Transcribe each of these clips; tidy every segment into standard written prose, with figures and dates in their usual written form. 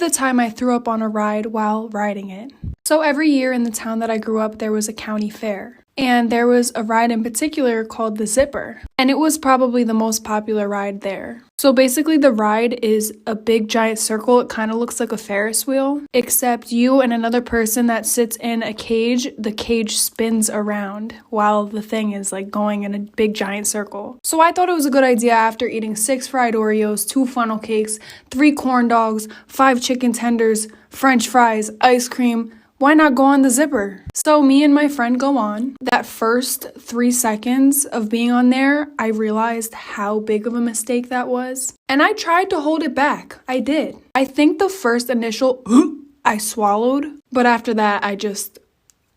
the time I threw up on a ride while riding it. So every year in the town that I grew up, there was a county fair. And there was a ride in particular called the Zipper. And it was probably the most popular ride there. So basically the ride is a big giant circle. It kind of looks like a Ferris wheel, except you and another person that sits in a cage, the cage spins around while the thing is like going in a big giant circle. So I thought it was a good idea after eating 6 fried Oreos, 2 funnel cakes, 3 corn dogs, 5 chicken tenders, French fries, ice cream. Why not go on the Zipper? So me and my friend go on. That first 3 seconds of being on there, I realized how big of a mistake that was. And I tried to hold it back. I did. I think the first initial I swallowed, but after that I just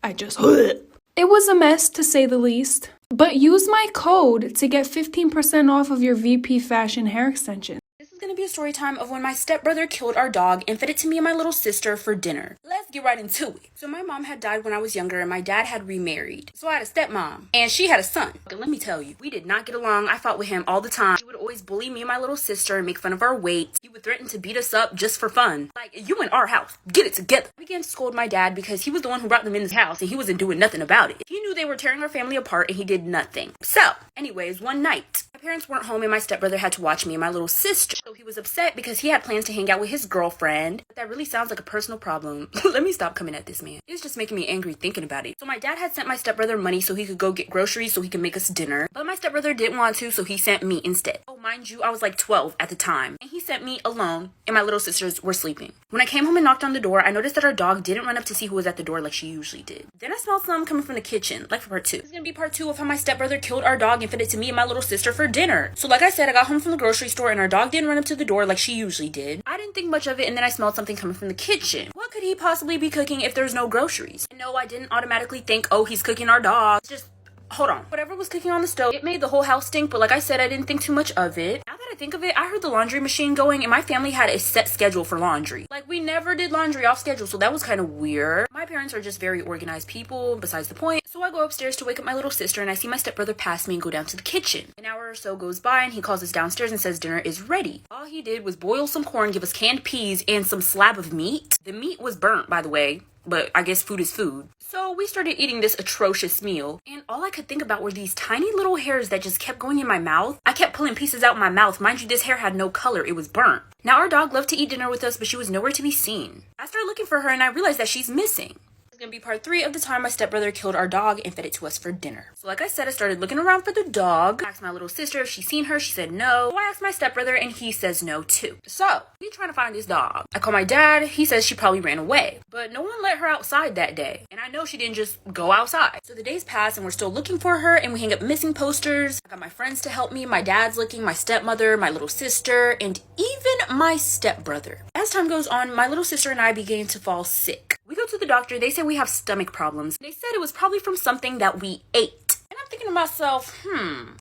it was a mess to say the least. But use my code to get 15% off of your VP Fashion hair extension. This is going to be a story time of when my stepbrother killed our dog and fed it to me and my little sister for dinner. Let's get right into it. So my mom had died when I was younger and my dad had remarried. So I had a stepmom and she had a son. And let me tell you, we did not get along. I fought with him all the time. He would always bully me and my little sister and make fun of our weight. He would threaten to beat us up just for fun. Like, you in our house, get it together. I began to scold my dad because he was the one who brought them in this house and he wasn't doing nothing about it. He knew they were tearing our family apart and he did nothing. So, anyways, one night, my parents weren't home and my stepbrother had to watch me and my little sister. So he was upset because he had plans to hang out with his girlfriend. But that really sounds like a personal problem. Let me stop coming at this man. It's just making me angry thinking about it. So my dad had sent my stepbrother money so he could go get groceries so he could make us dinner. But my stepbrother didn't want to, so he sent me instead. Oh, mind you, I was like 12 at the time. And he sent me alone and my little sisters were sleeping. When I came home and knocked on the door, I noticed that our dog didn't run up to see who was at the door like she usually did. Then I smelled some coming from the kitchen, like for part 2. This is gonna be part 2 of how my stepbrother killed our dog and fed it to me and my little sister for dinner. So like I said, I got home from the grocery store and our dog didn't run up to the door like she usually did. I didn't think much of it and then I smelled something coming from the kitchen. What could he possibly be cooking if there's no groceries? And no, I didn't automatically think, oh, he's cooking our dog. Just hold on. Whatever was cooking on the stove, it made the whole house stink, but like I said, I didn't think too much of it. Now that I think of it, I heard the laundry machine going and my family had a set schedule for laundry. Like, we never did laundry off schedule, so that was kind of weird. My parents are just very organized people, besides the point. So I go upstairs to wake up my little sister and I see my stepbrother pass me and go down to the kitchen. An hour or so goes by and he calls us downstairs and says dinner is ready. All he did was boil some corn, give us canned peas, and some slab of meat. The meat was burnt, by the way, but I guess food is food. So we started eating this atrocious meal, and all I could think about were these tiny little hairs that just kept going in my mouth. I kept pulling pieces out my mouth. Mind you, this hair had no color. It was burnt. Now our dog loved to eat dinner with us, but she was nowhere to be seen. I started looking for her and I realized that she's missing. This is gonna be part 3 of the time my stepbrother killed our dog and fed it to us for dinner. So like I said, I started looking around for the dog. I asked my little sister if she's seen her. She said no. So I asked my stepbrother and he says no too. So we trying to find this dog. I call my dad. He says she probably ran away, but no one let her outside that day. And I know she didn't just go outside. So the days pass and we're still looking for her and we hang up missing posters. I got my friends to help me. My dad's looking, my stepmother, my little sister, and even my stepbrother. As time goes on, my little sister and I began to fall sick. We go to the doctor. They say we have stomach problems. They said it was probably from something that we ate. And I'm thinking to myself,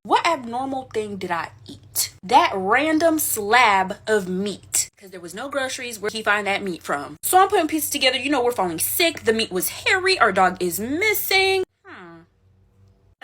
what abnormal thing did I eat? That random slab of meat. Because there was no groceries. Where'd he find that meat from? So I'm putting pieces together. You know, we're falling sick. The meat was hairy. Our dog is missing.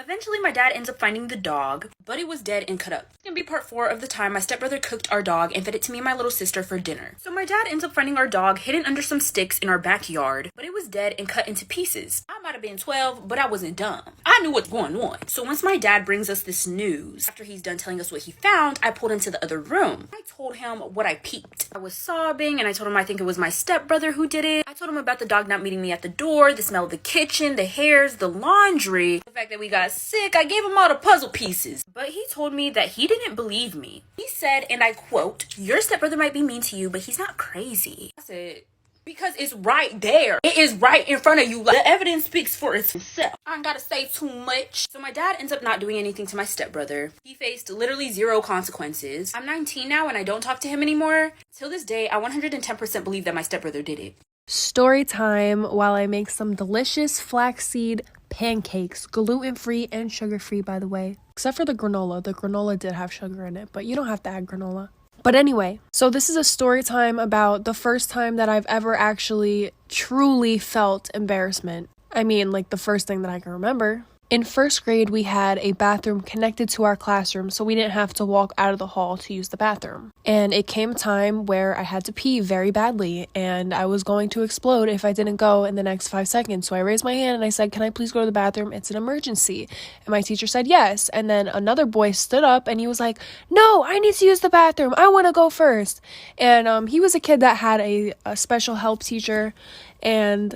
Eventually, my dad ends up finding the dog, but it was dead and cut up. It's gonna be part 4 of the time my stepbrother cooked our dog and fed it to me and my little sister for dinner. So my dad ends up finding our dog hidden under some sticks in our backyard, but it was dead and cut into pieces. I might have been 12, but I wasn't dumb. I knew what's going on. So once my dad brings us this news, after he's done telling us what he found, I pulled into the other room. I told him what I peeped. I was sobbing and I told him I think it was my stepbrother who did it. I told him about the dog not meeting me at the door, the smell of the kitchen, the hairs, the laundry, the fact that we got sick. I gave him all the puzzle pieces, but he told me that he didn't believe me. He said, and I quote, "Your stepbrother might be mean to you, but he's not crazy." I said, because it's right there. It is right in front of you. The evidence speaks for itself. I ain't gotta say too much. So my dad ends up not doing anything to my stepbrother. He faced literally 0 consequences. I'm 19 now and I don't talk to him anymore. Till this day, I 110% believe that my stepbrother did it. Story time while I make some delicious flaxseed pancakes, gluten-free and sugar-free, by the way. Except for the granola. The granola did have sugar in it, but you don't have to add granola. But anyway, so this is a story time about the first time that I've ever actually truly felt embarrassment. I mean, like the first thing that I can remember. In first grade, we had a bathroom connected to our classroom, so we didn't have to walk out of the hall to use the bathroom. And it came a time where I had to pee very badly, and I was going to explode if I didn't go in the next 5 seconds. So I raised my hand and I said, "Can I please go to the bathroom? It's an emergency." And my teacher said yes. And then another boy stood up and he was like, "No, I need to use the bathroom. I want to go first." And he was a kid that had a special help teacher. And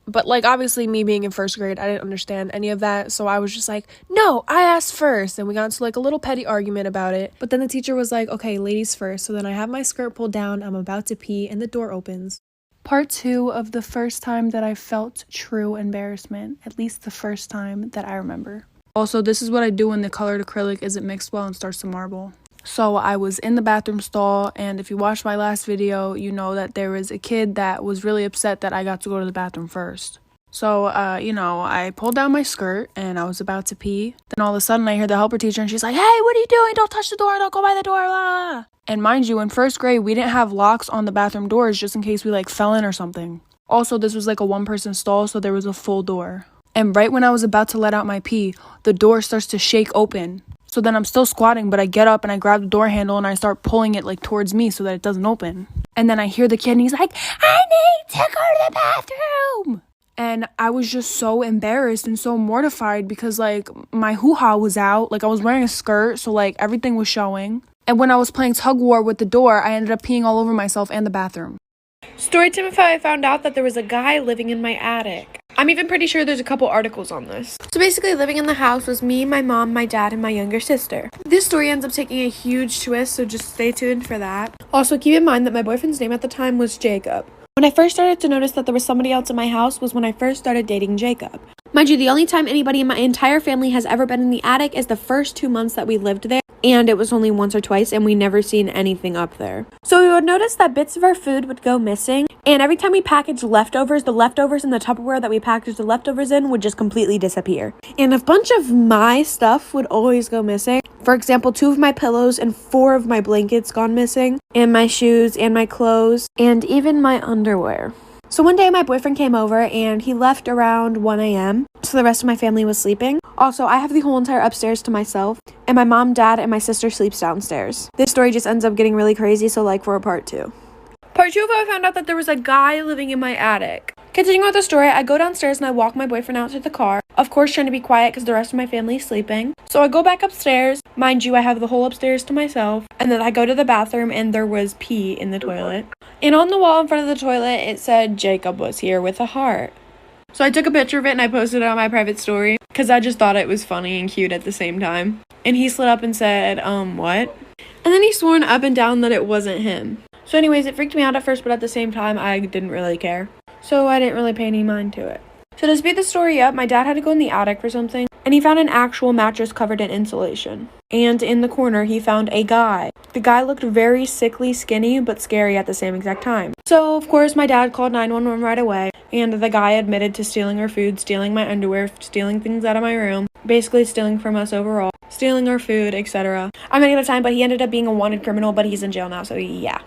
but like, obviously, me being in first grade, I didn't understand any of that, so I was just like, "No, I asked first." And we got into like a little petty argument about it, but then the teacher was like, "Okay, ladies first." So then I have my skirt pulled down, I'm about to pee, and the door opens. Part 2 of the first time that I felt true embarrassment, at least the first time that I remember. Also, this is what I do when the colored acrylic isn't mixed well and starts to marble. So I was in the bathroom stall, and if you watched my last video, you know that there was a kid that was really upset that I got to go to the bathroom first. So, I pulled down my skirt, and I was about to pee. Then all of a sudden, I hear the helper teacher, and she's like, "Hey, what are you doing? Don't touch the door. Don't go by the door, blah." And mind you, in first grade, we didn't have locks on the bathroom doors just in case we, fell in or something. Also, this was like a one-person stall, so there was a full door. And right when I was about to let out my pee, the door starts to shake open. So then I'm still squatting, but I get up and I grab the door handle and I start pulling it towards me so that it doesn't open. And then I hear the kid and he's like, "I need to go to the bathroom." And I was just so embarrassed and so mortified because my hoo-ha was out. I was wearing a skirt, so everything was showing. And when I was playing tug war with the door, I ended up peeing all over myself and the bathroom. Story time if I found out that there was a guy living in my attic. I'm even pretty sure there's a couple articles on this. So basically, living in the house was me, my mom, my dad, and my younger sister. This story ends up taking a huge twist, so just stay tuned for that. Also, keep in mind that my boyfriend's name at the time was Jacob. When I first started to notice that there was somebody else in my house was when I first started dating Jacob. Mind you, the only time anybody in my entire family has ever been in the attic is the first 2 months that we lived there. And it was only once or twice, and we never seen anything up there. So we would notice that bits of our food would go missing, and every time we packaged leftovers, the leftovers in the Tupperware that we packaged the leftovers in would just completely disappear. And a bunch of my stuff would always go missing. For example, 2 of my pillows and 4 of my blankets gone missing, and my shoes and my clothes, and even my underwear. So one day my boyfriend came over and he left around 1 a.m. So the rest of my family was sleeping. Also, I have the whole entire upstairs to myself, and my mom, dad, and my sister sleeps downstairs. This story just ends up getting really crazy, so for a part 2. Part 2 of how I found out that there was a guy living in my attic. Continuing with the story, I go downstairs and I walk my boyfriend out to the car. Of course, trying to be quiet because the rest of my family is sleeping. So I go back upstairs. Mind you, I have the whole upstairs to myself. And then I go to the bathroom and there was pee in the toilet. And on the wall in front of the toilet, it said Jacob was here with a heart. So I took a picture of it and I posted it on my private story because I just thought it was funny and cute at the same time. And he slid up and said, what? And then he swore up and down that it wasn't him. So anyways, it freaked me out at first, but at the same time, I didn't really care. So I didn't really pay any mind to it. So to speed the story up, my dad had to go in the attic for something, and he found an actual mattress covered in insulation. And in the corner, he found a guy. The guy looked very sickly, skinny, but scary at the same exact time. So, of course, my dad called 911 right away, and the guy admitted to stealing our food, stealing my underwear, stealing things out of my room, basically stealing from us overall, stealing our food, etc. I'm running out of time, but he ended up being a wanted criminal, but he's in jail now, so yeah.